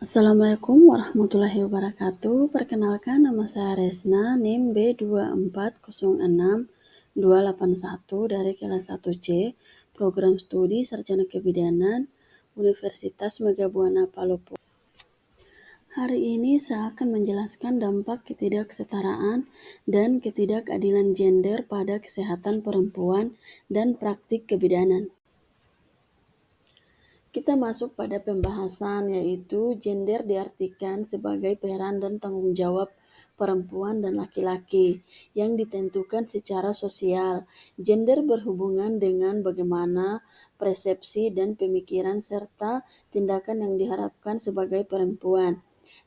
Assalamualaikum warahmatullahi wabarakatuh. Perkenalkan, nama saya Resna, NIM B2406281 dari kelas 1C, Program Studi Sarjana Kebidanan, Universitas Megabuana Palopo. Hari ini saya akan menjelaskan dampak ketidaksetaraan dan ketidakadilan gender pada kesehatan perempuan dan praktik kebidanan. Kita masuk pada pembahasan, yaitu gender diartikan sebagai peran dan tanggung jawab perempuan dan laki-laki yang ditentukan secara sosial. Gender berhubungan dengan bagaimana persepsi dan pemikiran serta tindakan yang diharapkan sebagai perempuan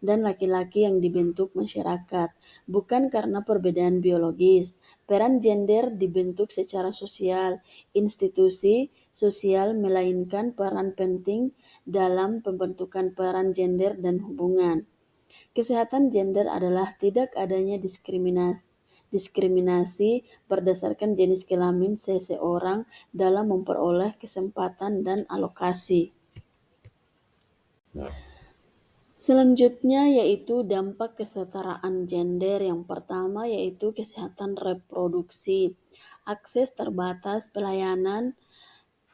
dan laki-laki yang dibentuk masyarakat, bukan karena perbedaan biologis. Peran gender dibentuk secara sosial. Institusi sosial melainkan peran penting dalam pembentukan peran gender dan hubungan. Kesehatan gender adalah tidak adanya diskriminasi berdasarkan jenis kelamin seseorang dalam memperoleh kesempatan dan alokasi. Selanjutnya yaitu dampak kesetaraan gender. Yang pertama yaitu kesehatan reproduksi. Akses terbatas pelayanan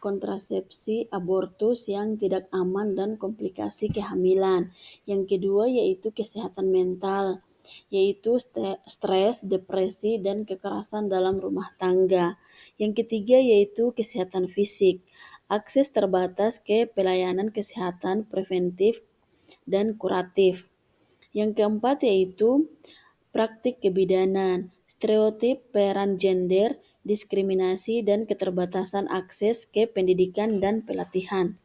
kontrasepsi abortus yang tidak aman dan komplikasi kehamilan. Yang kedua yaitu kesehatan mental, yaitu stres, depresi, dan kekerasan dalam rumah tangga. Yang ketiga yaitu kesehatan fisik, akses terbatas ke pelayanan kesehatan preventif dan kuratif. Yang keempat yaitu praktik kebidanan, stereotip peran gender, diskriminasi, dan keterbatasan akses ke pendidikan dan pelatihan.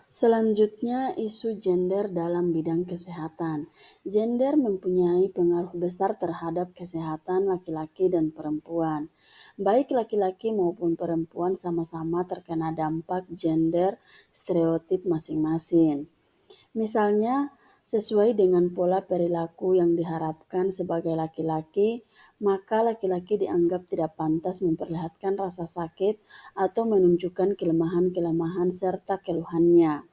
Selanjutnya, isu gender dalam bidang kesehatan. Gender mempunyai pengaruh besar terhadap kesehatan laki-laki dan perempuan. Baik laki-laki maupun perempuan sama-sama terkena dampak gender stereotip masing-masing. Misalnya, sesuai dengan pola perilaku yang diharapkan sebagai laki-laki, maka laki-laki dianggap tidak pantas memperlihatkan rasa sakit atau menunjukkan kelemahan-kelemahan serta keluhannya.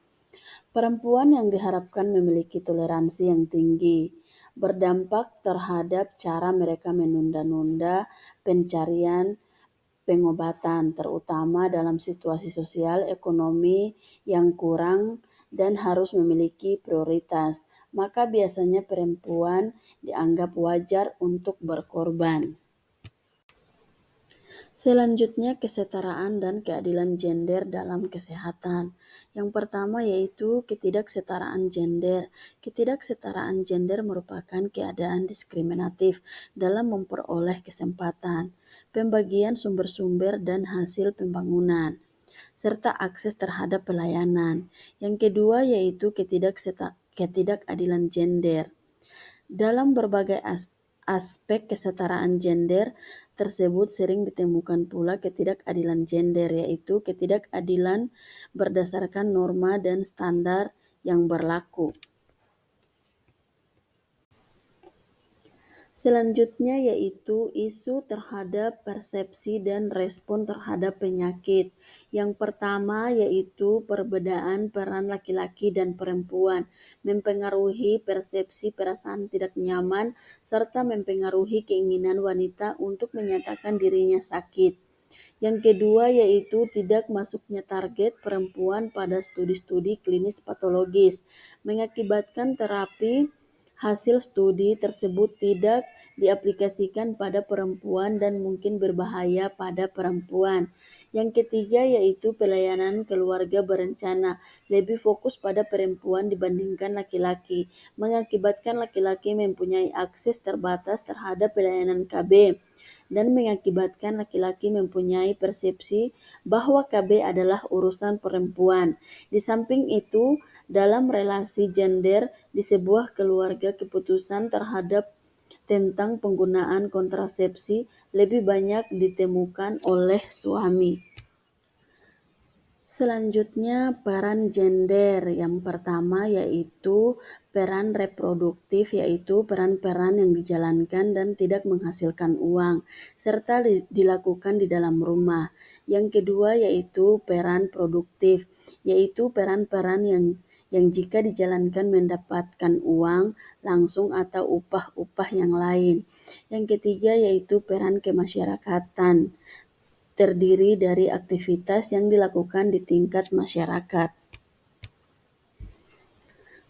Perempuan yang diharapkan memiliki toleransi yang tinggi, berdampak terhadap cara mereka menunda-nunda pencarian pengobatan, terutama dalam situasi sosial ekonomi yang kurang dan harus memiliki prioritas, maka biasanya perempuan dianggap wajar untuk berkorban. Selanjutnya, kesetaraan dan keadilan gender dalam kesehatan. Yang pertama yaitu ketidaksetaraan gender. Ketidaksetaraan gender merupakan keadaan diskriminatif dalam memperoleh kesempatan, pembagian sumber-sumber dan hasil pembangunan, serta akses terhadap pelayanan. Yang kedua yaitu ketidakadilan gender. Dalam berbagai aspek kesetaraan gender tersebut sering ditemukan pula ketidakadilan gender, yaitu ketidakadilan berdasarkan norma dan standar yang berlaku. Selanjutnya yaitu isu terhadap persepsi dan respon terhadap penyakit. Yang pertama yaitu perbedaan peran laki-laki dan perempuan mempengaruhi persepsi perasaan tidak nyaman serta mempengaruhi keinginan wanita untuk menyatakan dirinya sakit. Yang kedua yaitu tidak masuknya target perempuan pada studi-studi klinis patologis, mengakibatkan terapi hasil studi tersebut tidak diaplikasikan pada perempuan dan mungkin berbahaya pada perempuan. Yang ketiga yaitu pelayanan keluarga berencana, lebih fokus pada perempuan dibandingkan laki-laki, mengakibatkan laki-laki mempunyai akses terbatas terhadap pelayanan KB dan mengakibatkan laki-laki mempunyai persepsi bahwa KB adalah urusan perempuan. Di samping itu, dalam relasi gender di sebuah keluarga, keputusan terhadap tentang penggunaan kontrasepsi lebih banyak ditemukan oleh suami. Selanjutnya, peran gender. Yang pertama yaitu peran reproduktif, yaitu peran-peran yang dijalankan dan tidak menghasilkan uang, serta dilakukan di dalam rumah. Yang kedua yaitu peran produktif, yaitu peran-peran yang yang jika dijalankan mendapatkan uang langsung atau upah-upah yang lain. Yang ketiga yaitu peran kemasyarakatan, terdiri dari aktivitas yang dilakukan di tingkat masyarakat.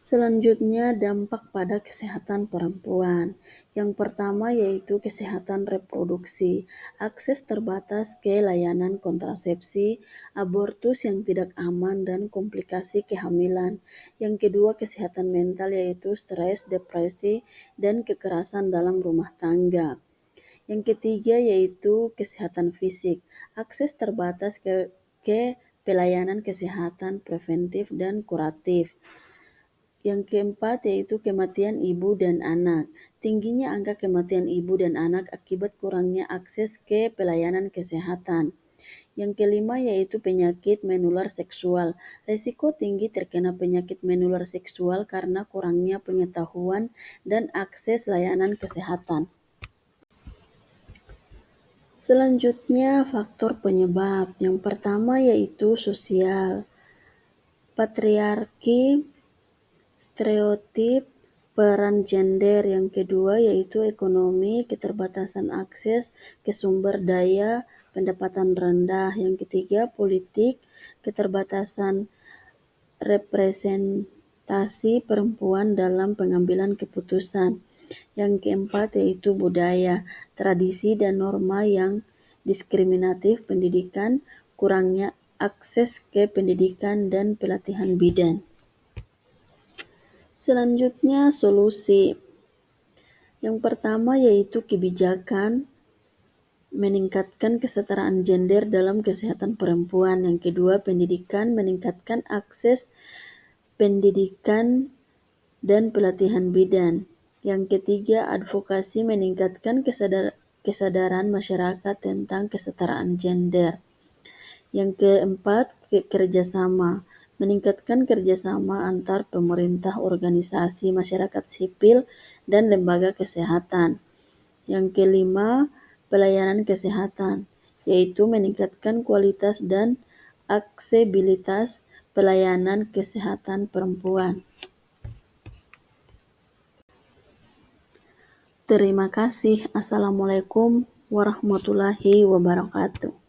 Selanjutnya, dampak pada kesehatan perempuan. Yang pertama yaitu kesehatan reproduksi, akses terbatas ke layanan kontrasepsi, abortus yang tidak aman, dan komplikasi kehamilan. Yang kedua, kesehatan mental yaitu stres, depresi, dan kekerasan dalam rumah tangga. Yang ketiga yaitu kesehatan fisik, akses terbatas ke pelayanan kesehatan preventif dan kuratif. Yang keempat yaitu kematian ibu dan anak. Tingginya angka kematian ibu dan anak akibat kurangnya akses ke pelayanan kesehatan. Yang kelima yaitu penyakit menular seksual. Risiko tinggi terkena penyakit menular seksual karena kurangnya pengetahuan dan akses layanan kesehatan. Selanjutnya, faktor penyebab. Yang pertama yaitu sosial. Patriarki, stereotip, peran gender. Yang kedua yaitu ekonomi, keterbatasan akses ke sumber daya, pendapatan rendah. Yang ketiga politik, keterbatasan representasi perempuan dalam pengambilan keputusan. Yang keempat yaitu budaya, tradisi dan norma yang diskriminatif pendidikan, kurangnya akses ke pendidikan dan pelatihan bidan. Selanjutnya solusi. Yang pertama yaitu kebijakan meningkatkan kesetaraan gender dalam kesehatan perempuan. Yang kedua pendidikan, meningkatkan akses pendidikan dan pelatihan bidan. Yang ketiga advokasi, meningkatkan kesadaran masyarakat tentang kesetaraan gender. Yang keempat kerjasama, meningkatkan kerjasama antar pemerintah, organisasi, masyarakat sipil, dan lembaga kesehatan. Yang kelima pelayanan kesehatan, yaitu meningkatkan kualitas dan aksesibilitas pelayanan kesehatan perempuan. Terima kasih. Assalamualaikum warahmatullahi wabarakatuh.